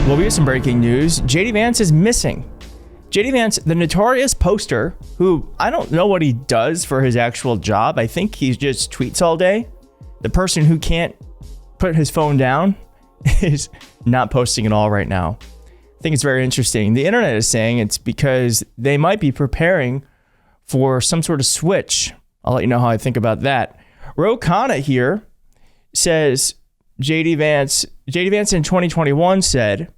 Well, we have some breaking news. JD Vance is missing. JD Vance, the notorious poster, who I don't know what he does for his actual job. I think he just tweets all day. The person who can't put his phone down is not posting at all right now. I think it's very interesting. The internet is saying it's because they might be preparing for some sort of switch. I'll let you know how I think about that. Ro Khanna here says JD Vance in 2021 said,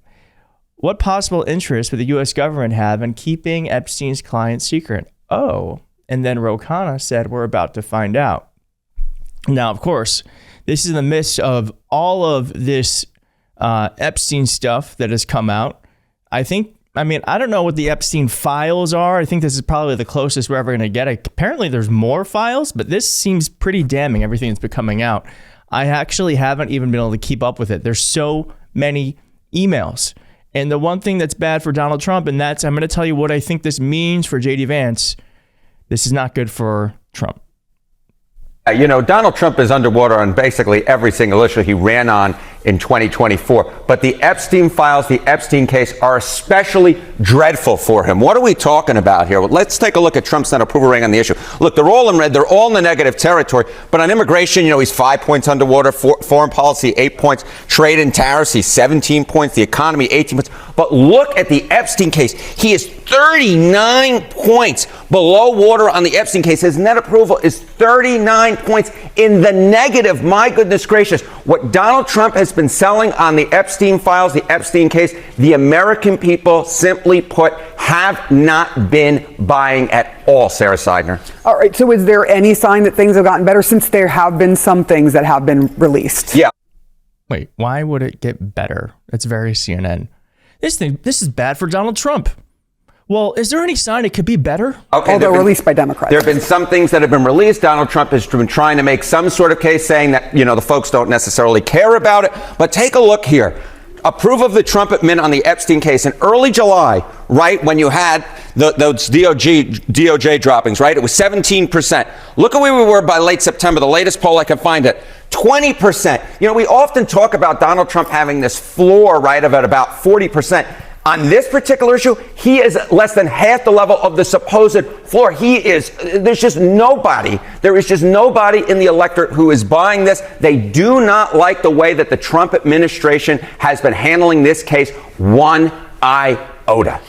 "What possible interest would the U.S. government have in keeping Epstein's client secret?" Oh, and then Ro Khanna said, "We're about to find out." Now, of course, this is in the midst of all of this Epstein stuff that has come out. I don't know what the Epstein files are. I think this is probably the closest we're ever going to get. Apparently, there's more files, but this seems pretty damning, everything that's been coming out. I actually haven't even been able to keep up with it. There's so many emails. And the one thing that's bad for Donald Trump, and that's, I'm going to tell you what I think this means for JD Vance. This is not good for Trump. You know, Donald Trump is underwater on basically every single issue he ran on in 2024. But the Epstein files, the Epstein case are especially dreadful for him. What are we talking about here? Well, let's take a look at Trump's net approval rating on the issue. Look, they're all in red. They're all in the negative territory. But on immigration, you know, he's 5 points underwater. Foreign policy, 8 points. Trade and tariffs, he's 17 points. The economy, 18 points. But look at the Epstein case. He is 39 points below water on the Epstein case. His net approval is 39 points in the negative. My goodness gracious. What Donald Trump has been selling on the Epstein files, the Epstein case, the American people, simply put, have not been buying at all, Sarah Seidner. All right. So is there any sign that things have gotten better, since there have been some things that have been released? Yeah. Wait, why would it get better? That's very CNN. This is bad for Donald Trump. Well, is there any sign it could be better? Okay, although released by Democrats. There have been some things that have been released. Donald Trump has been trying to make some sort of case saying that, you know, the folks don't necessarily care about it. But take a look here. Approve of the Trump admin on the Epstein case in early July, right, when you had those DOJ droppings, right? It was 17%. Look at where we were by late September, the latest poll I can find it. 20%. You know, we often talk about Donald Trump having this floor, right, of at about 40%. On this particular issue, he is less than half the level of the supposed floor. There is just nobody in the electorate who is buying this. They do not like the way that the Trump administration has been handling this case one iota.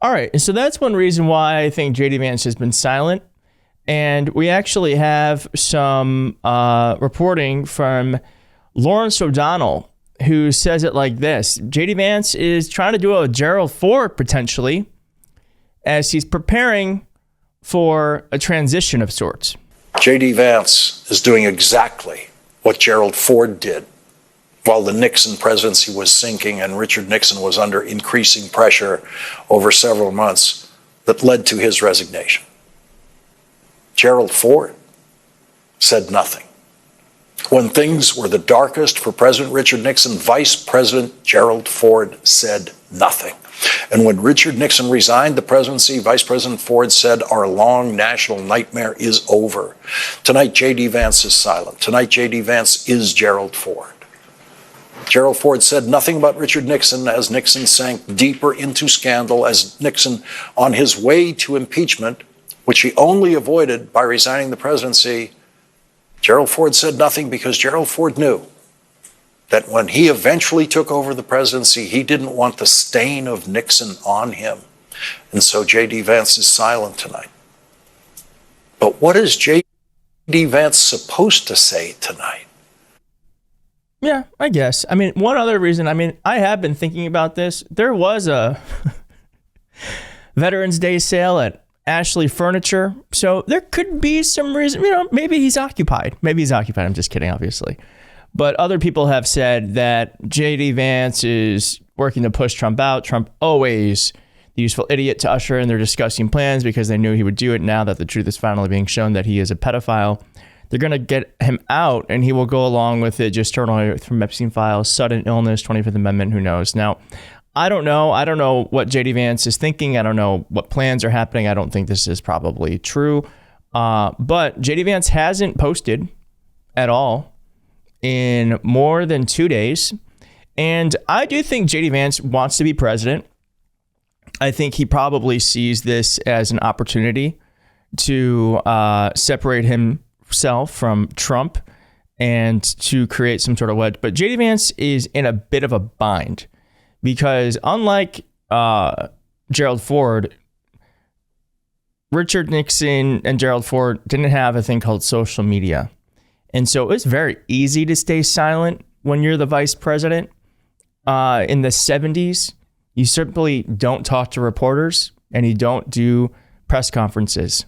All right, so that's one reason why I think JD Vance has been silent. And we actually have some reporting from Lawrence O'Donnell, who says it like this. JD Vance is trying to do a Gerald Ford potentially, as he's preparing for a transition of sorts. JD Vance is doing exactly what Gerald Ford did while the Nixon presidency was sinking and Richard Nixon was under increasing pressure over several months that led to his resignation. Gerald Ford said nothing. When things were the darkest for President Richard Nixon, Vice President Gerald Ford said nothing. And when Richard Nixon resigned the presidency, Vice President Ford said, "Our long national nightmare is over." Tonight, JD Vance is silent. Tonight, JD Vance is Gerald Ford. Gerald Ford said nothing about Richard Nixon as Nixon sank deeper into scandal, as Nixon, on his way to impeachment, which he only avoided by resigning the presidency, Gerald Ford said nothing because Gerald Ford knew that when he eventually took over the presidency, he didn't want the stain of Nixon on him. And so JD Vance is silent tonight. But what is JD Vance supposed to say tonight? Yeah, I guess. I mean, one other reason, I have been thinking about this. There was a Veterans Day sale at Ashley Furniture. So there could be some reason, maybe he's occupied. I'm just kidding, obviously. But other people have said that JD Vance is working to push Trump out. Trump always the useful idiot to usher in their discussing plans because they knew he would do it. Now that the truth is finally being shown that he is a pedophile, they're going to get him out and he will go along with it just totally from Epstein files, sudden illness, 25th Amendment, who knows. Now, I don't know what JD Vance is thinking. I don't know what plans are happening. I don't think this is probably true. But JD Vance hasn't posted at all. in more than 2 days. And I do think JD Vance wants to be president. I think he probably sees this as an opportunity to separate himself from Trump and to create some sort of wedge. But JD Vance is in a bit of a bind because unlike Gerald Ford, Richard Nixon and Gerald Ford didn't have a thing called social media. And so it's very easy to stay silent when you're the vice president. In the 70s, you simply don't talk to reporters and you don't do press conferences.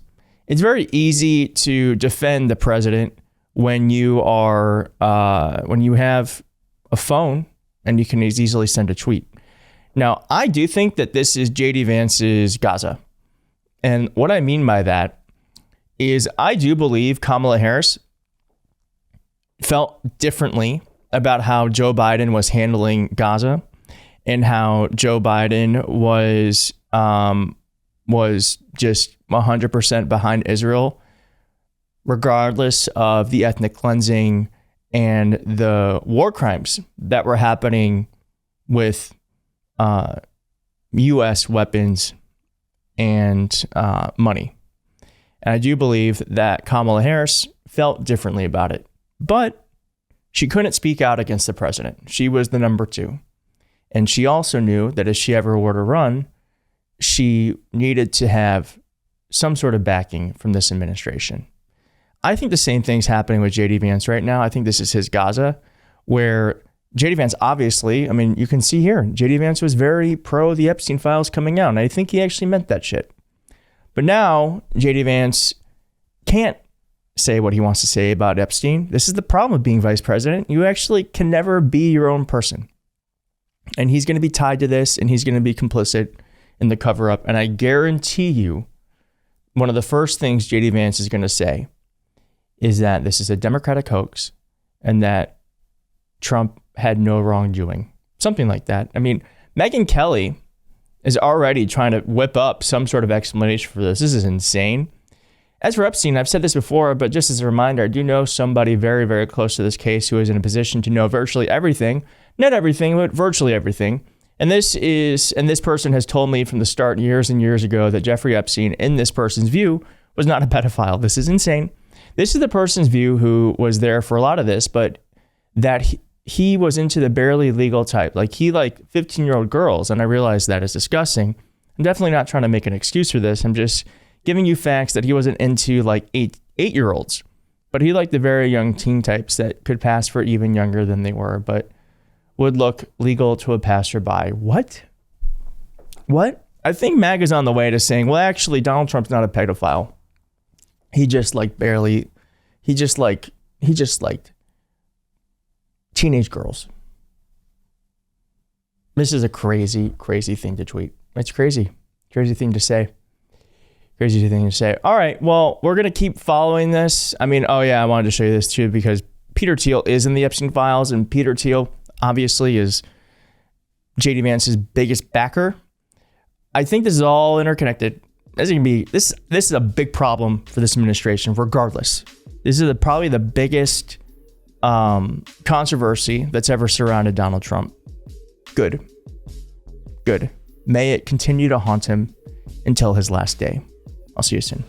It's very easy to defend the president when you are when you have a phone and you can easily send a tweet. Now, I do think that this is JD Vance's Gaza. And what I mean by that is I do believe Kamala Harris felt differently about how Joe Biden was handling Gaza and how Joe Biden was just 100% behind Israel, regardless of the ethnic cleansing and the war crimes that were happening with U.S. weapons and money. And I do believe that Kamala Harris felt differently about it, but she couldn't speak out against the president. She was the number two. And she also knew that if she ever were to run, she needed to have some sort of backing from this administration. I think the same thing's happening with JD Vance right now. I think this is his Gaza, where JD Vance, obviously, I mean, you can see here, JD Vance was very pro the Epstein files coming out. And I think he actually meant that shit. But now JD Vance can't say what he wants to say about Epstein. This is the problem with being vice president. You actually can never be your own person. And he's going to be tied to this, and he's going to be complicit in the cover up. And I guarantee you, one of the first things JD Vance is going to say is that this is a Democratic hoax and that Trump had no wrongdoing. Something like that. I mean, Megyn Kelly is already trying to whip up some sort of explanation for this. This is insane. As for Epstein, I've said this before, but just as a reminder, I do know somebody very, very close to this case who is in a position to know virtually everything. Not everything, but virtually everything. And this person has told me from the start years and years ago that Jeffrey Epstein, in this person's view, was not a pedophile. This is insane. This is the person's view who was there for a lot of this, but that he was into the barely legal type. Like he liked 15-year-old girls, and I realize that is disgusting. I'm definitely not trying to make an excuse for this. I'm just giving you facts that he wasn't into like eight-year-olds, but he liked the very young teen types that could pass for even younger than they were, but would look legal to a passerby. What? I think MAG is on the way to saying, well, actually, Donald Trump's not a pedophile. He just liked teenage girls. This is a crazy, crazy thing to tweet. It's crazy. Crazy thing to say. Crazy thing to say. All right, well, we're going to keep following this. I mean, oh yeah, I wanted to show you this too because Peter Thiel is in the Epstein files, and Peter Thiel obviously is JD Vance's biggest backer. I think this is all interconnected. This is a big problem for this administration, regardless. This is probably the biggest controversy that's ever surrounded Donald Trump. Good. May it continue to haunt him until his last day. I'll see you soon.